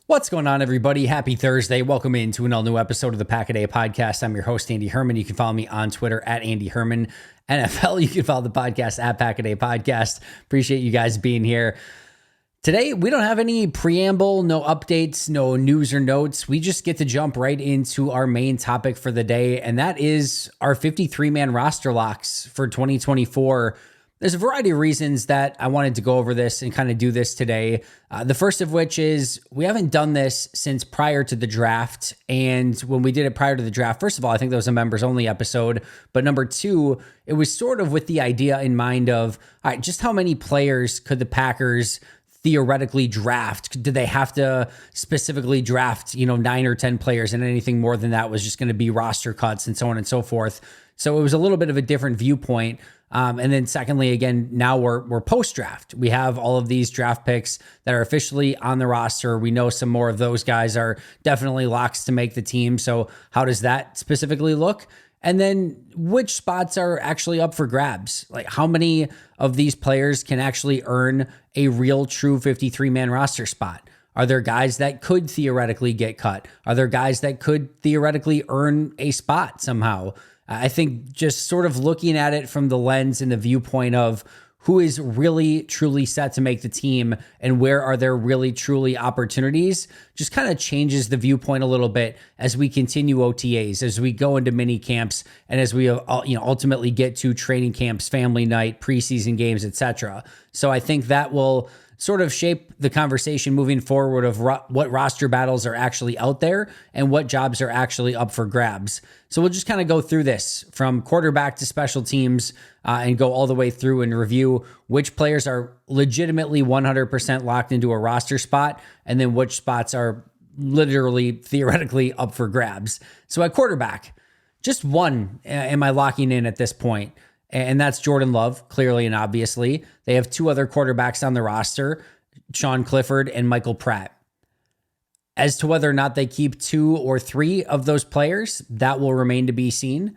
What's going on, everybody? Happy Thursday. Welcome into an all-new episode of the Pack a Day podcast. I'm your host, Andy Herman. You can follow me on Twitter at Andy Herman NFL. You can follow the podcast at Pack a Day Podcast. Appreciate you guys being here. Today, we don't have any preamble, no updates, no news or notes. We just get to jump right into our main topic for the day, and that is our 53-man roster locks for 2024. There's a variety of reasons that I wanted to go over this and kind of do this today. The first of which is we haven't done this since prior to the draft. And when we did it prior to the draft, first of all, I think that was a members only episode. But number two, it was sort of with the idea in mind of, all right, just how many players could the Packers theoretically draft? Did they have to specifically draft, 9 or 10 players, and anything more than that was just going to be roster cuts and so on and so forth. So it was a little bit of a different viewpoint. And then secondly, again, now we're post-draft. We have all of these draft picks that are officially on the roster. We know some more of those guys are definitely locks to make the team. So how does that specifically look? And then which spots are actually up for grabs? Like how many of these players can actually earn a real true 53-man roster spot? Are there guys that could theoretically get cut? Are there guys that could theoretically earn a spot somehow? I think just sort of looking at it from the lens and the viewpoint of who is really truly set to make the team and where are there really truly opportunities just kind of changes the viewpoint a little bit as we continue OTAs, as we go into mini camps, and as we ultimately get to training camps, family night, preseason games, etc. So I think that will sort of shape the conversation moving forward of what roster battles are actually out there and what jobs are actually up for grabs. So we'll just kind of go through this from quarterback to special teams and go all the way through and review which players are legitimately 100% locked into a roster spot and then which spots are literally theoretically up for grabs. So at quarterback, just one am I locking in at this point. And that's Jordan Love, clearly and obviously. They have two other quarterbacks on the roster, Sean Clifford and Michael Pratt. As to whether or not they keep 2 or 3 of those players, that will remain to be seen.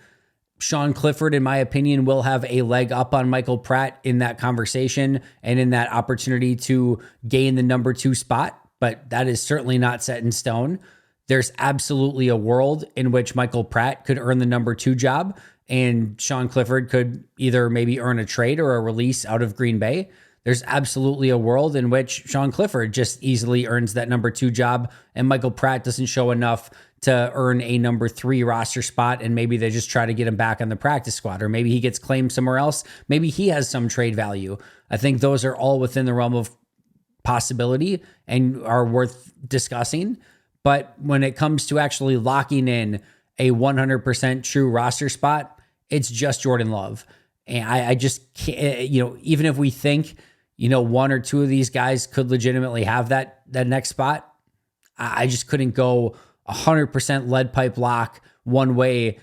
Sean Clifford, in my opinion, will have a leg up on Michael Pratt in that conversation and in that opportunity to gain the number 2 spot, but that is certainly not set in stone. There's absolutely a world in which Michael Pratt could earn the number 2 job, and Sean Clifford could either maybe earn a trade or a release out of Green Bay. There's absolutely a world in which Sean Clifford just easily earns that number 2 job and Michael Pratt doesn't show enough to earn a number 3 roster spot, and maybe they just try to get him back on the practice squad, or maybe he gets claimed somewhere else. Maybe he has some trade value. I think those are all within the realm of possibility and are worth discussing. But when it comes to actually locking in a 100% true roster spot, it's just Jordan Love. And I just can't, even if we think, 1 or 2 of these guys could legitimately have that next spot, I just couldn't go 100% lead pipe lock one way,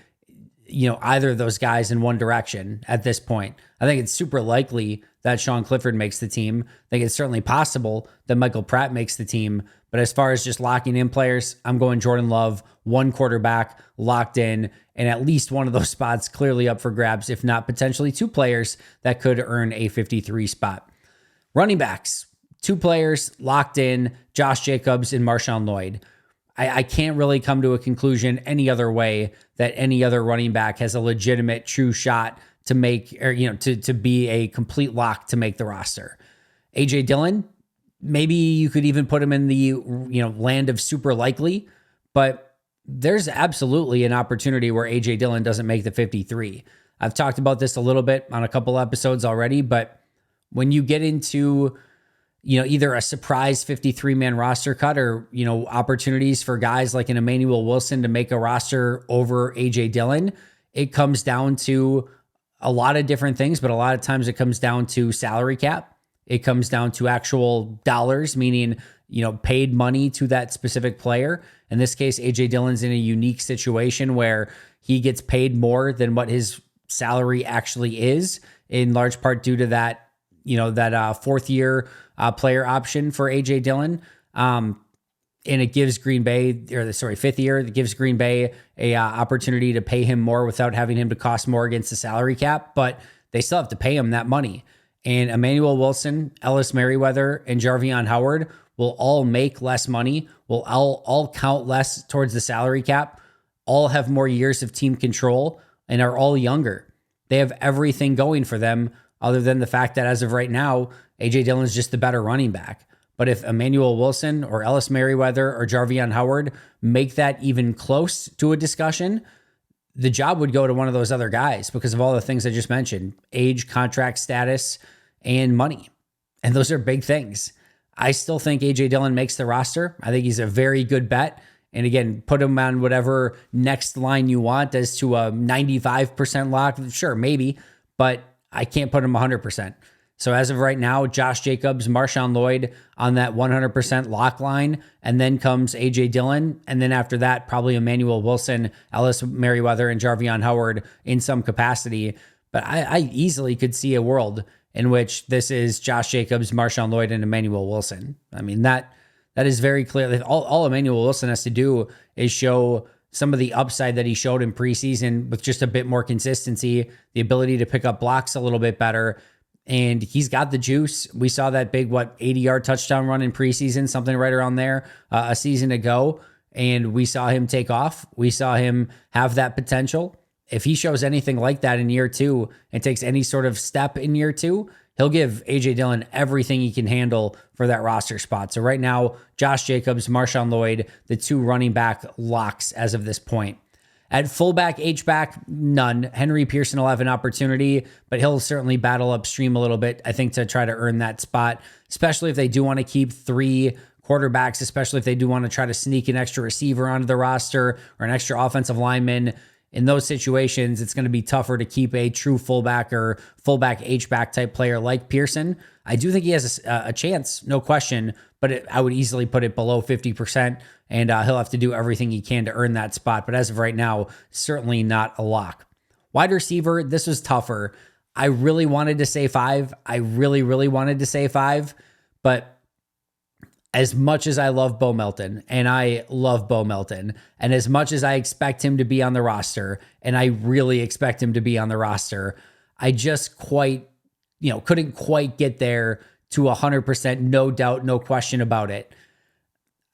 either of those guys in one direction at this point. I think it's super likely that Sean Clifford makes the team. I think it's certainly possible that Michael Pratt makes the team. But as far as just locking in players, I'm going Jordan Love, 1 quarterback locked in, and at least one of those spots clearly up for grabs, if not potentially 2 players that could earn a 53 spot. Running backs, 2 players locked in, Josh Jacobs and Marshawn Lloyd. I can't really come to a conclusion any other way that any other running back has a legitimate true shot to make, or, to be a complete lock to make the roster. A.J. Dillon, maybe you could even put him in the, land of super likely, but there's absolutely an opportunity where A.J. Dillon doesn't make the 53. I've talked about this a little bit on a couple episodes already, but when you get into, either a surprise 53-man roster cut or, opportunities for guys like an Emmanuel Wilson to make a roster over A.J. Dillon, it comes down to a lot of different things, but a lot of times it comes down to salary cap. It comes down to actual dollars, meaning, paid money to that specific player. In this case, A.J. Dillon's in a unique situation where he gets paid more than what his salary actually is, in large part due to that, that 4th year player option for A.J. Dillon. And it gives Green Bay, 5th year, it gives Green Bay a opportunity to pay him more without having him to cost more against the salary cap, but they still have to pay him that money. And Emmanuel Wilson, Ellis Merriweather, and Jarvion Howard will all make less money, will all count less towards the salary cap, all have more years of team control, and are all younger. They have everything going for them other than the fact that as of right now, A.J. Dillon is just the better running back. But if Emmanuel Wilson or Ellis Merriweather or Jarvion Howard make that even close to a discussion, the job would go to one of those other guys because of all the things I just mentioned: age, contract status, and money. And those are big things. I still think A.J. Dillon makes the roster. I think he's a very good bet. And again, put him on whatever next line you want as to a 95% lock. Sure, maybe, but I can't put him 100%. So as of right now, Josh Jacobs, Marshawn Lloyd on that 100% lock line, and then comes A.J. Dillon, and then after that, probably Emmanuel Wilson, Ellis Merriweather, and Jarvion Howard in some capacity. But I easily could see a world in which this is Josh Jacobs, Marshawn Lloyd, and Emmanuel Wilson. I mean, that is very clear. All Emmanuel Wilson has to do is show some of the upside that he showed in preseason with just a bit more consistency, the ability to pick up blocks a little bit better. And he's got the juice. We saw that big, 80-yard touchdown run in preseason, something right around there a season ago. And we saw him take off. We saw him have that potential. If he shows anything like that in year two and takes any sort of step in year two, he'll give A.J. Dillon everything he can handle for that roster spot. So right now, Josh Jacobs, Marshawn Lloyd, the two running back locks as of this point. At fullback, H-back, none. Henry Pearson will have an opportunity, but he'll certainly battle upstream a little bit, I think, to try to earn that spot, especially if they do want to keep three quarterbacks, especially if they do want to try to sneak an extra receiver onto the roster or an extra offensive lineman. In those situations, it's going to be tougher to keep a true fullback or fullback H-back type player like Pearson. I do think he has a chance, no question, but I would easily put it below 50%, and he'll have to do everything he can to earn that spot. But as of right now, certainly not a lock. Wide receiver, this was tougher. I really wanted to say 5. I really, really wanted to say 5, but as much as I love Bo Melton, and I love Bo Melton, and as much as I expect him to be on the roster, and I really expect him to be on the roster, I just couldn't quite get there to 100%, no doubt, no question about it.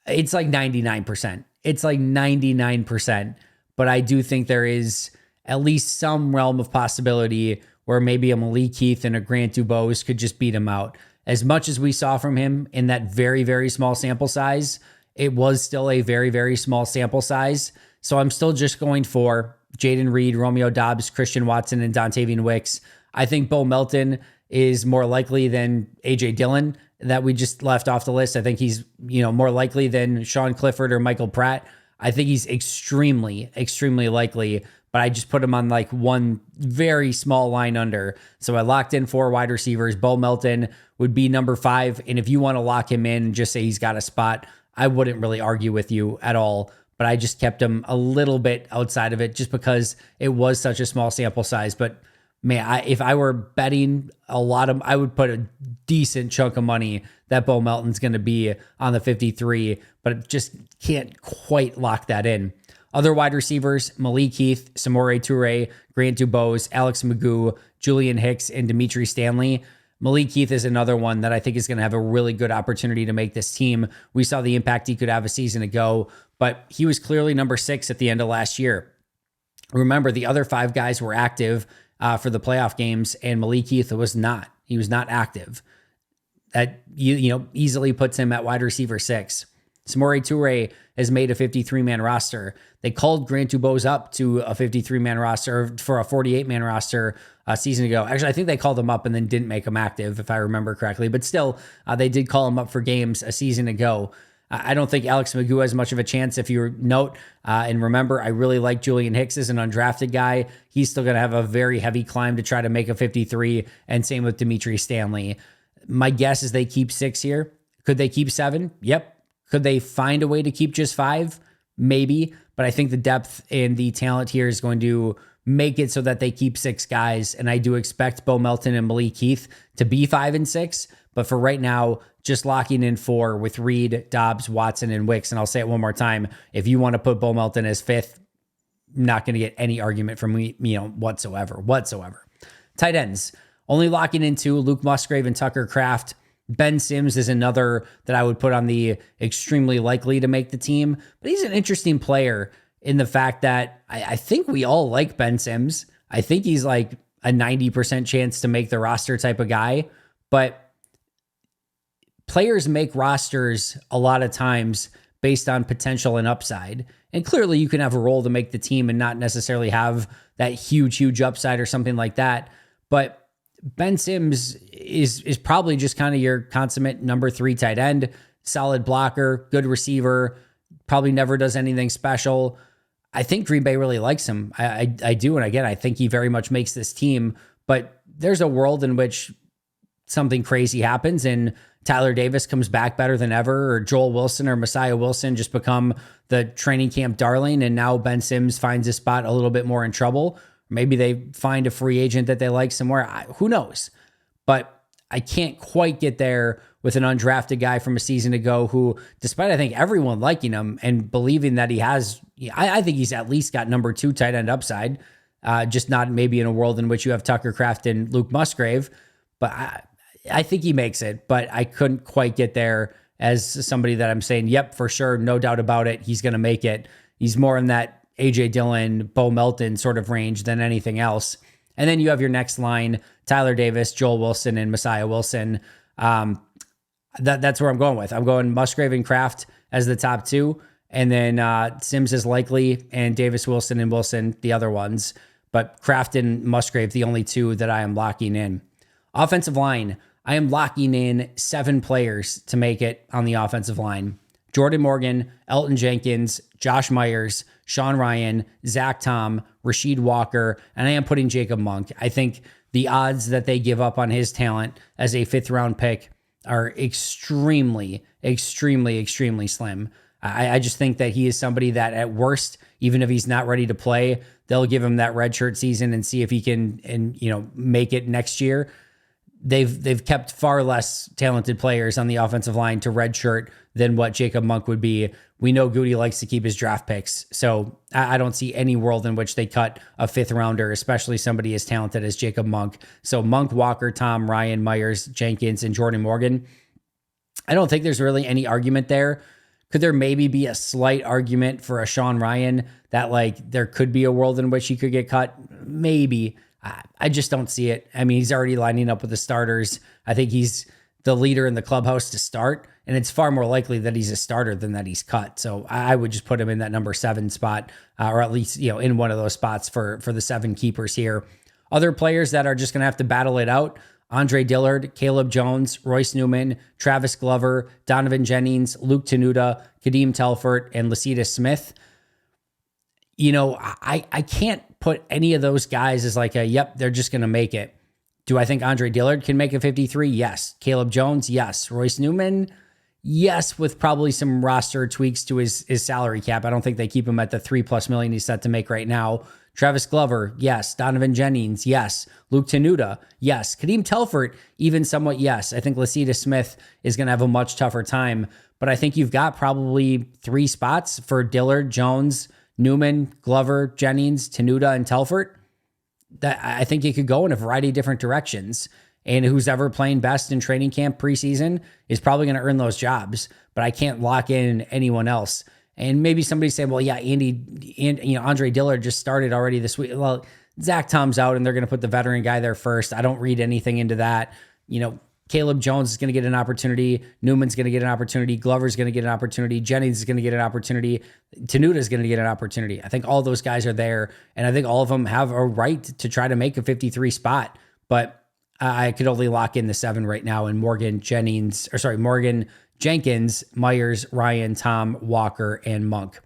It's like 99%. It's like 99%. But I do think there is at least some realm of possibility where maybe a Malik Heath and a Grant Dubose could just beat him out. As much as we saw from him in that very, very small sample size, it was still a very, very small sample size. So I'm still just going for Jaden Reed, Romeo Doubs, Christian Watson, and Dontavian Wicks. I think Bo Melton is more likely than A.J. Dillon that we just left off the list. I think he's more likely than Sean Clifford or Michael Pratt. I think he's extremely, extremely likely, but I just put him on like one very small line under. So I locked in 4 wide receivers. Bo Melton would be number 5. And if you want to lock him in and just say he's got a spot, I wouldn't really argue with you at all. But I just kept him a little bit outside of it just because it was such a small sample size. But man, if I were betting I would put a decent chunk of money that Bo Melton's going to be on the 53, but just can't quite lock that in. Other wide receivers: Malik Heath, Samori Toure, Grant Dubose, Alex Magoo, Julian Hicks, and Dimitri Stanley. Malik Heath is another one that I think is going to have a really good opportunity to make this team. We saw the impact he could have a season ago, but he was clearly number 6 at the end of last year. Remember, the other 5 guys were active for the playoff games, and Malik Heath was not. He was not active. That easily puts him at wide receiver 6. Samori Toure has made a 53-man roster. They called Grant Dubose up to a 53-man roster for a 48-man roster a season ago. Actually, I think they called him up and then didn't make him active, if I remember correctly. But still, they did call him up for games a season ago. I don't think Alex Magoo has much of a chance. If you note and remember, I really like Julian Hicks as an undrafted guy. He's still going to have a very heavy climb to try to make a 53, and same with Dimitri Stanley. My guess is they keep 6 here. Could they keep 7? Yep. Could they find a way to keep just 5? Maybe. But I think the depth and the talent here is going to make it so that they keep 6 guys. And I do expect Bo Melton and Malik Heath to be 5 and 6. But for right now, just locking in 4 with Reed, Doubs, Watson, and Wicks. And I'll say it one more time. If you want to put Bo Melton as 5th, not going to get any argument from me, whatsoever. Tight ends. Only locking in 2, Luke Musgrave and Tucker Kraft. Ben Sims is another that I would put on the extremely likely to make the team, but he's an interesting player in the fact that I think we all like Ben Sims. I think he's like a 90% chance to make the roster type of guy, but players make rosters a lot of times based on potential and upside. And clearly you can have a role to make the team and not necessarily have that huge upside or something like that. But Ben Sims is probably just kind of your consummate number 3 tight end, solid blocker, good receiver, probably never does anything special. I think Green Bay really likes him. I do. And again, I think he very much makes this team, but there's a world in which something crazy happens and Tyler Davis comes back better than ever, or Joel Wilson or Messiah Wilson just become the training camp darling, and now Ben Sims finds his spot a little bit more in trouble. Maybe they find a free agent that they like somewhere. Who knows? But I can't quite get there with an undrafted guy from a season ago who, despite I think everyone liking him and believing that he has, I think he's at least got number 2 tight end upside, just not maybe in a world in which you have Tucker Kraft and Luke Musgrave. But I think he makes it, but I couldn't quite get there as somebody that I'm saying, yep, for sure, no doubt about it, he's going to make it. He's more in that A.J. Dillon, Bo Melton sort of range than anything else. And then you have your next line, Tyler Davis, Joel Wilson, and Messiah Wilson. That's where I'm going with. I'm going Musgrave and Kraft as the top 2, and then Sims is likely, and Davis, Wilson, and Wilson, the other ones. But Kraft and Musgrave, the only 2 that I am locking in. Offensive line, I am locking in 7 players to make it on the offensive line. Jordan Morgan, Elton Jenkins, Josh Myers, Sean Ryan, Zach Tom, Rasheed Walker, and I am putting Jacob Monk. I think the odds that they give up on his talent as a 5th round pick are extremely slim. I just think that he is somebody that at worst, even if he's not ready to play, they'll give him that redshirt season and see if he can make it next year. They've kept far less talented players on the offensive line to redshirt than what Jacob Monk would be. We know Goody likes to keep his draft picks, so I don't see any world in which they cut a 5th rounder, especially somebody as talented as Jacob Monk. So Monk, Walker, Tom, Ryan, Myers, Jenkins, and Jordan Morgan. I don't think there's really any argument there. Could there maybe be a slight argument for a Sean Ryan that there could be a world in which he could get cut? Maybe. I just don't see it. I mean, he's already lining up with the starters. I think he's the leader in the clubhouse to start, and it's far more likely that he's a starter than that he's cut. So I would just put him in that number 7 spot, or at least, in one of those spots for the 7 keepers here. Other players that are just going to have to battle it out: Andre Dillard, Caleb Jones, Royce Newman, Travis Glover, Donovan Jennings, Luke Tenuta, Kadeem Telfort, and Lacita Smith. I can't put any of those guys as yep, they're just going to make it. Do I think Andre Dillard can make a 53? Yes. Caleb Jones? Yes. Royce Newman? Yes, with probably some roster tweaks to his salary cap. I don't think they keep him at the $3+ million he's set to make right now. Travis Glover? Yes. Donovan Jennings? Yes. Luke Tenuta? Yes. Kadeem Telfort? Even somewhat yes. I think Lacita Smith is going to have a much tougher time, but I think you've got probably 3 spots for Dillard, Jones, Newman, Glover, Jennings, Tenuta, and Telfort. That I think you could go in a variety of different directions. And who's ever playing best in training camp preseason is probably going to earn those jobs. But I can't lock in anyone else. And maybe somebody say, well, yeah, Andre Dillard just started already this week. Well, Zach Tom's out, and they're going to put the veteran guy there first. I don't read anything into that. Caleb Jones is going to get an opportunity. Newman's going to get an opportunity. Glover's going to get an opportunity. Jennings is going to get an opportunity. Tenuta is going to get an opportunity. I think all those guys are there, and I think all of them have a right to try to make a 53 spot. But I could only lock in the 7 right now in Morgan, Jenkins, Myers, Ryan, Tom, Walker, and Monk.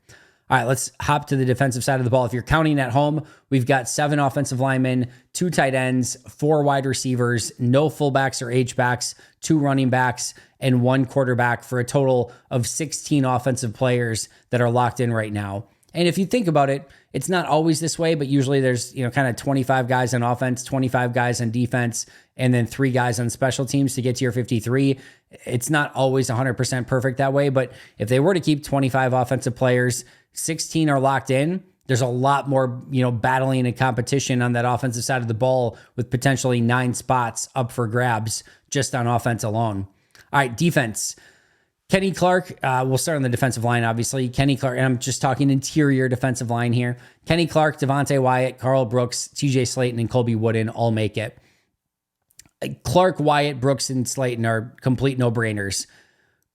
All right, let's hop to the defensive side of the ball. If you're counting at home, we've got 7 offensive linemen, 2 tight ends, 4 wide receivers, no fullbacks or H-backs, 2 running backs, and 1 quarterback for a total of 16 offensive players that are locked in right now. And if you think about it, it's not always this way, but usually there's, kind of 25 guys on offense, 25 guys on defense, and then 3 guys on special teams to get to your 53. It's not always 100% perfect that way, but if they were to keep 25 offensive players, 16 are locked in. There's a lot more, battling and competition on that offensive side of the ball with potentially 9 spots up for grabs just on offense alone. All right, defense. Kenny Clark, we'll start on the defensive line, obviously. Kenny Clark, and I'm just talking interior defensive line here. Kenny Clark, Devontae Wyatt, Carl Brooks, TJ Slayton, and Colby Wooden all make it. Clark, Wyatt, Brooks, and Slayton are complete no-brainers.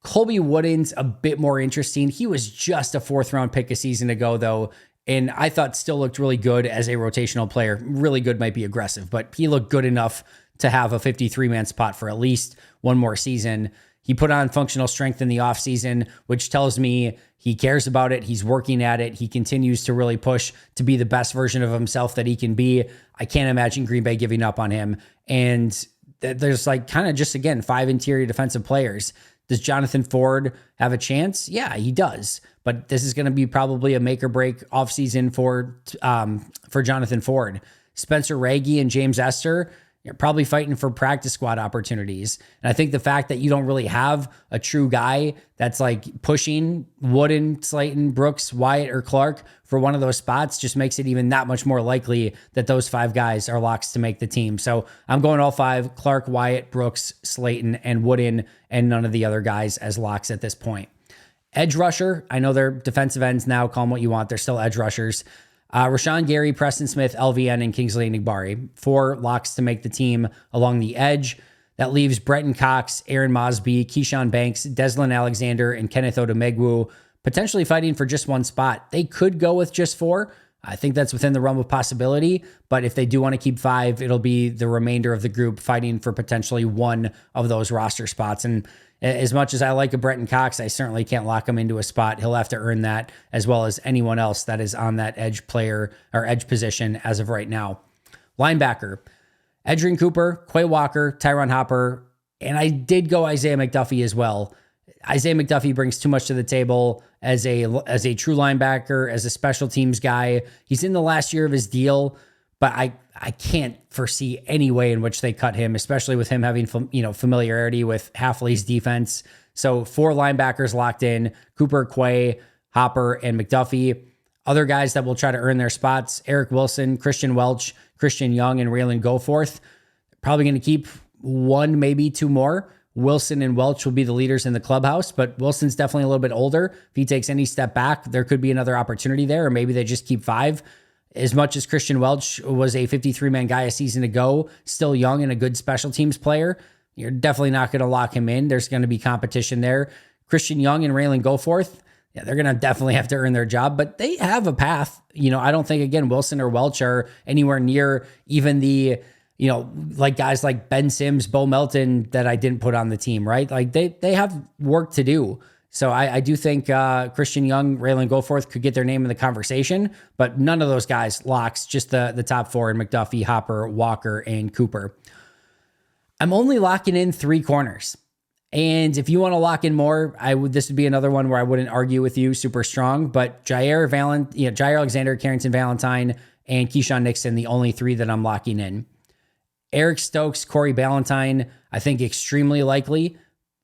Colby Wooden's a bit more interesting. He was just a 4th-round pick a season ago, though, and I thought still looked really good as a rotational player. Really good might be aggressive, but he looked good enough to have a 53-man spot for at least one more season. He put on functional strength in the offseason, which tells me he cares about it. He's working at it. He continues to really push to be the best version of himself that he can be. I can't imagine Green Bay giving up on him. And there's like kind of just, again, 5 interior defensive players. Does Jonathan Ford have a chance? Yeah, he does. But this is going to be probably a make or break offseason for Jonathan Ford. Spencer Raggy and James Esther, you're probably fighting for practice squad opportunities. And I think the fact that you don't really have a true guy that's like pushing Wooden, Slayton, Brooks, Wyatt, or Clark for one of those spots just makes it even that much more likely that those 5 guys are locks to make the team. So I'm going all 5, Clark, Wyatt, Brooks, Slayton, and Wooden, and none of the other guys as locks at this point. Edge rusher, I know they're defensive ends now, call them what you want. They're still edge rushers. Rashawn Gary, Preston Smith, LVN, and Kingsley Enagbare. 4 locks to make the team along the edge. That leaves Brenton Cox, Aaron Mosby, Keyshawn Banks, Deslin Alexander, and Kenneth Odumegwu potentially fighting for just one spot. They could go with just 4. I think that's within the realm of possibility. But if they do want to keep 5, it'll be the remainder of the group fighting for potentially one of those roster spots. And as much as I like a Brenton Cox, I certainly can't lock him into a spot. He'll have to earn that, as well as anyone else that is on that edge player or edge position as of right now. Linebacker, Edgerrin Cooper, Quay Walker, Tyron Hopper, and I did go Isaiah McDuffie as well. Isaiah McDuffie brings too much to the table as a true linebacker, as a special teams guy. He's in the last year of his deal, but I can't foresee any way in which they cut him, especially with him having familiarity with Hafley's defense. So 4 linebackers locked in: Cooper, Quay, Hopper, and McDuffie. Other guys that will try to earn their spots: Eric Wilson, Christian Welch, Christian Young, and Raylan Goforth. Probably going to keep 1, maybe 2 more. Wilson and Welch will be the leaders in the clubhouse, but Wilson's definitely a little bit older. If he takes any step back, there could be another opportunity there, or maybe they just keep 5. As much as Christian Welch was a 53-man guy a season ago, still young and a good special teams player, you're definitely not going to lock him in. There's going to be competition there. Christian Young and Raylan Goforth, yeah, they're going to definitely have to earn their job, but they have a path. I don't think, again, Wilson or Welch are anywhere near even the, like guys like Ben Sims, Bo Melton that I didn't put on the team, right? Like they have work to do. So I do think Christian Young, Raylan Goforth could get their name in the conversation, but none of those guys locks, just the top 4 in McDuffie, Hopper, Walker, and Cooper. I'm only locking in 3 corners. And if you want to lock in more, this would be another one where I wouldn't argue with you super strong, but Jair Alexander, Carrington Valentine, and Keyshawn Nixon, the only 3 that I'm locking in. Eric Stokes, Corey Ballantyne, I think extremely likely,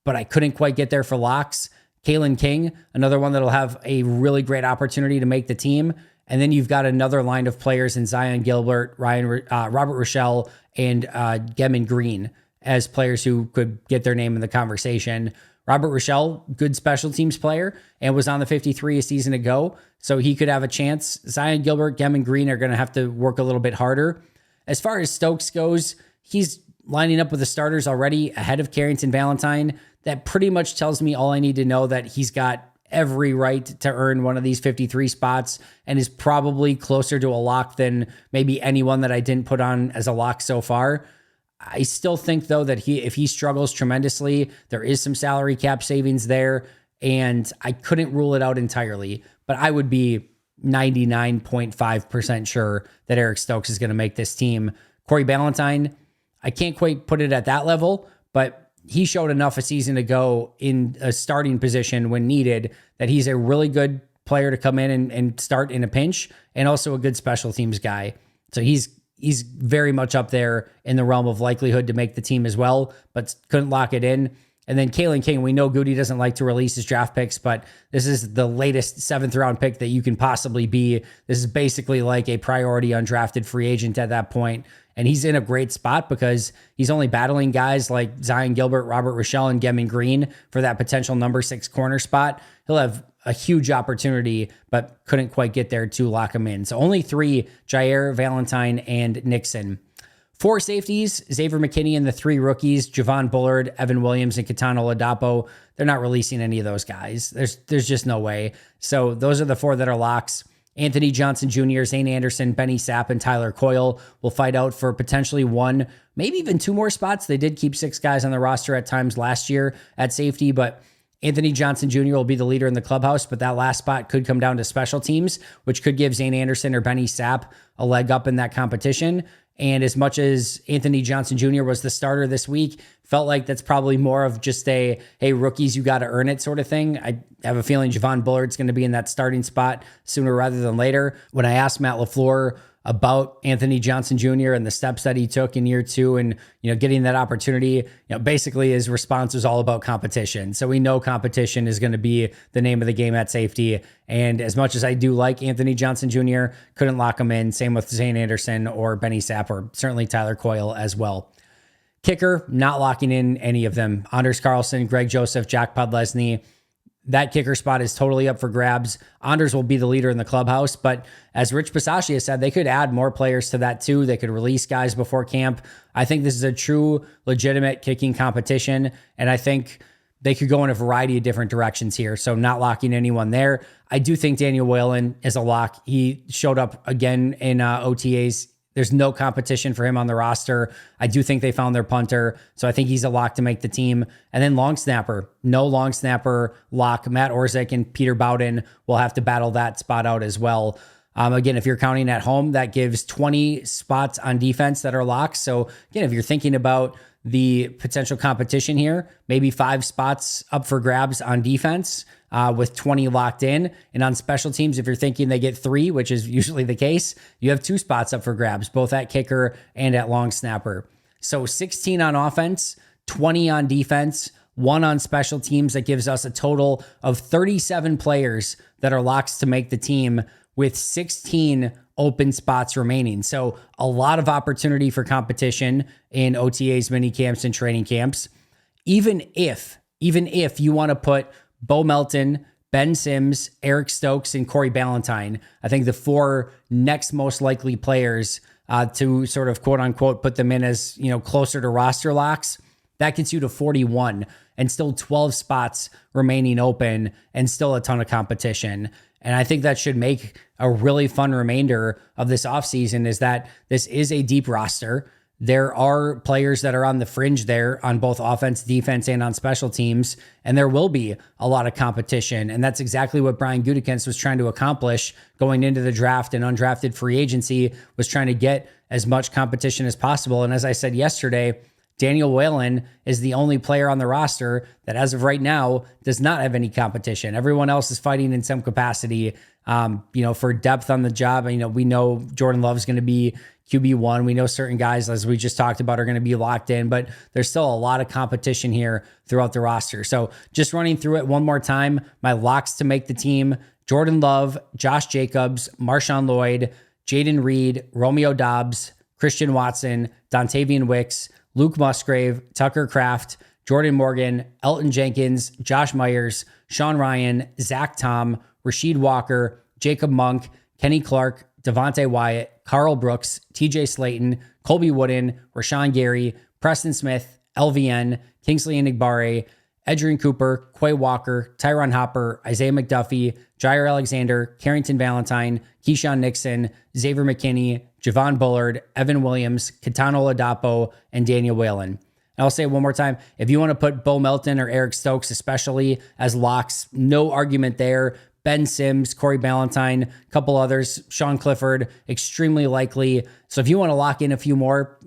but I couldn't quite get there for locks. Kalen King, another one that'll have a really great opportunity to make the team. And then you've got another line of players in Zion Gilbert, Robert Rochelle, and Gemmin Green as players who could get their name in the conversation. Robert Rochelle, good special teams player, and was on the 53 a season ago, so he could have a chance. Zion Gilbert, Gemmin Green are going to have to work a little bit harder. As far as Stokes goes, he's lining up with the starters already ahead of Carrington Valentine. That pretty much tells me all I need to know, that he's got every right to earn one of these 53 spots and is probably closer to a lock than maybe anyone that I didn't put on as a lock so far. I still think, though, that if he struggles tremendously, there is some salary cap savings there, and I couldn't rule it out entirely, but I would be 99.5% sure that Eric Stokes is going to make this team. Corey Ballantyne, I can't quite put it at that level, but he showed enough a season ago in a starting position when needed that he's a really good player to come in and start in a pinch, and also a good special teams guy. So he's very much up there in the realm of likelihood to make the team as well, but couldn't lock it in. And then Kalen King, we know Goody doesn't like to release his draft picks, but this is the latest 7th round pick that you can possibly be. This is basically like a priority undrafted free agent at that point. And he's in a great spot because he's only battling guys like Zion Gilbert, Robert Rochelle, and Gemmin Green for that potential number 6 corner spot. He'll have a huge opportunity, but couldn't quite get there to lock him in. So only 3, Jair, Valentine, and Nixon. 4 safeties, Xavier McKinney and the 3 rookies, Javon Bullard, Evan Williams, and Kitano Ladapo. They're not releasing any of those guys. There's just no way. So those are the 4 that are locks. Anthony Johnson Jr., Zane Anderson, Benny Sapp, and Tyler Coyle will fight out for potentially 1, maybe even 2 more spots. They did keep 6 guys on the roster at times last year at safety, but Anthony Johnson Jr. will be the leader in the clubhouse, but that last spot could come down to special teams, which could give Zane Anderson or Benny Sapp a leg up in that competition. And as much as Anthony Johnson Jr. was the starter this week, felt like that's probably more of just a, hey, rookies, you got to earn it sort of thing. I have a feeling Javon Bullard's going to be in that starting spot sooner rather than later. When I asked Matt LaFleur about Anthony Johnson Jr. and the steps that he took in year 2 and, getting that opportunity, basically his response was all about competition. So we know competition is going to be the name of the game at safety. And as much as I do like Anthony Johnson Jr., couldn't lock him in. Same with Zane Anderson or Benny Sapp or certainly Tyler Coyle as well. Kicker, not locking in any of them. Anders Carlson, Greg Joseph, Jack Podlesny. That kicker spot is totally up for grabs. Anders will be the leader in the clubhouse, but as Rich Bisaccia said, they could add more players to that too. They could release guys before camp. I think this is a true, legitimate kicking competition, and I think they could go in a variety of different directions here, so not locking anyone there. I do think Daniel Whalen is a lock. He showed up again in OTAs. There's no competition for him on the roster. I do think they found their punter, so I think he's a lock to make the team. And then long snapper, no long snapper lock. Matt Orzik and Peter Bowden will have to battle that spot out as well. Again, if you're counting at home, that gives 20 spots on defense that are locks. So again, if you're thinking about the potential competition here, maybe 5 spots up for grabs on defense with 20 locked in. And on special teams, if you're thinking they get 3, which is usually the case, you have 2 spots up for grabs, both at kicker and at long snapper. So 16 on offense, 20 on defense, 1 on special teams. That gives us a total of 37 players that are locks to make the team with 16 open spots remaining. So a lot of opportunity for competition in OTAs, mini camps, and training camps. Even if you want to put Bo Melton, Ben Sims, Eric Stokes, and Corey Ballantyne, I think the 4 next most likely players to sort of quote unquote put them in as, closer to roster locks, that gets you to 41 and still 12 spots remaining open and still a ton of competition. And I think that should make a really fun remainder of this offseason is that this is a deep roster. There are players that are on the fringe there on both offense, defense, and on special teams, and there will be a lot of competition. And that's exactly what Brian Gutekunst was trying to accomplish going into the draft and undrafted free agency, was trying to get as much competition as possible. And as I said yesterday, Daniel Whalen is the only player on the roster that as of right now does not have any competition. Everyone else is fighting in some capacity, for depth on the job. We know Jordan Love is going to be QB1. We know certain guys, as we just talked about, are going to be locked in, but there's still a lot of competition here throughout the roster. So just running through it one more time, my locks to make the team: Jordan Love, Josh Jacobs, Marshawn Lloyd, Jaden Reed, Romeo Dobbs, Christian Watson, Dontavian Wicks, Luke Musgrave, Tucker Kraft, Jordan Morgan, Elton Jenkins, Josh Myers, Sean Ryan, Zach Tom, Rasheed Walker, Jacob Monk, Kenny Clark, Devontae Wyatt, Carl Brooks, TJ Slayton, Colby Wooden, Rashawn Gary, Preston Smith, LVN, Kingsley Enagbare, Edgerrin Cooper, Quay Walker, Tyron Hopper, Isaiah McDuffie, Jair Alexander, Carrington Valentine, Keyshawn Nixon, Xavier McKinney, Javon Bullard, Evan Williams, Kitano Ladapo, and Daniel Whalen. And I'll say it one more time. If you want to put Bo Melton or Eric Stokes especially as locks, no argument there. Ben Sims, Corey Ballantyne, a couple others, Sean Clifford, extremely likely. So if you want to lock in a few more,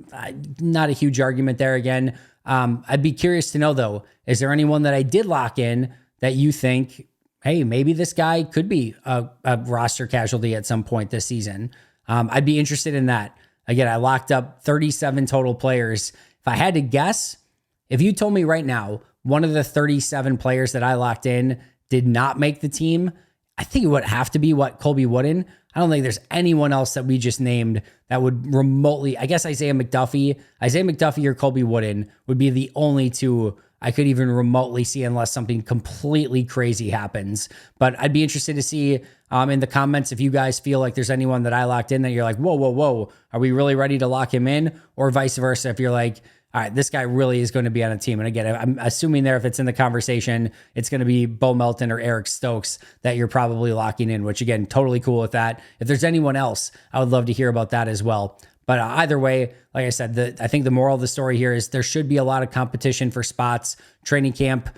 not a huge argument there again. I'd be curious to know, though, is there anyone that I did lock in that you think, hey, maybe this guy could be a roster casualty at some point this season? I'd be interested in that. Again, I locked up 37 total players. If I had to guess, if you told me right now, one of the 37 players that I locked in did not make the team, I think it would have to be Colby Wooden. I don't think there's anyone else that we just named that would remotely, I guess Isaiah McDuffie or Colby Wooden would be the only two I could even remotely see unless something completely crazy happens. But I'd be interested to see in the comments if you guys feel like there's anyone that I locked in that you're like, whoa, are we really ready to lock him in? Or vice versa, if you're like, all right, this guy really is going to be on a team. And again, I'm assuming there, if it's in the conversation, it's going to be Bo Melton or Eric Stokes that you're probably locking in, which again, totally cool with that. If there's anyone else, I would love to hear about that as well. But either way, like I said, I think the moral of the story here is there should be a lot of competition for spots. Training camp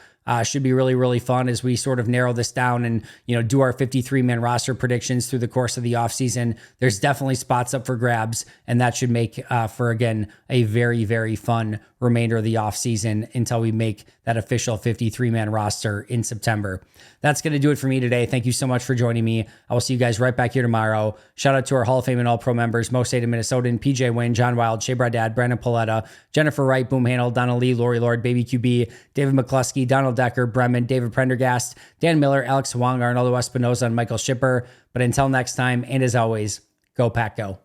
should be really, really fun as we sort of narrow this down and, do our 53-man roster predictions through the course of the offseason. There's definitely spots up for grabs, and that should make for, again, a very, very fun remainder of the offseason until we make that official 53-man roster in September. That's going to do it for me today. Thank you so much for joining me. I will see you guys right back here tomorrow. Shout out to our Hall of Fame and All-Pro members, Mo State of Minnesotan, PJ Wynn, John Wild, Shea Bradad, Brandon Paletta, Jennifer Wright, Boom Handle, Donna Lee, Lori Lord, Baby QB, David McCluskey, Donald Decker, Bremen, David Prendergast, Dan Miller, Alex Wong, Arnoldo Espinoza, and Michael Schipper. But until next time, and as always, go Pack Go.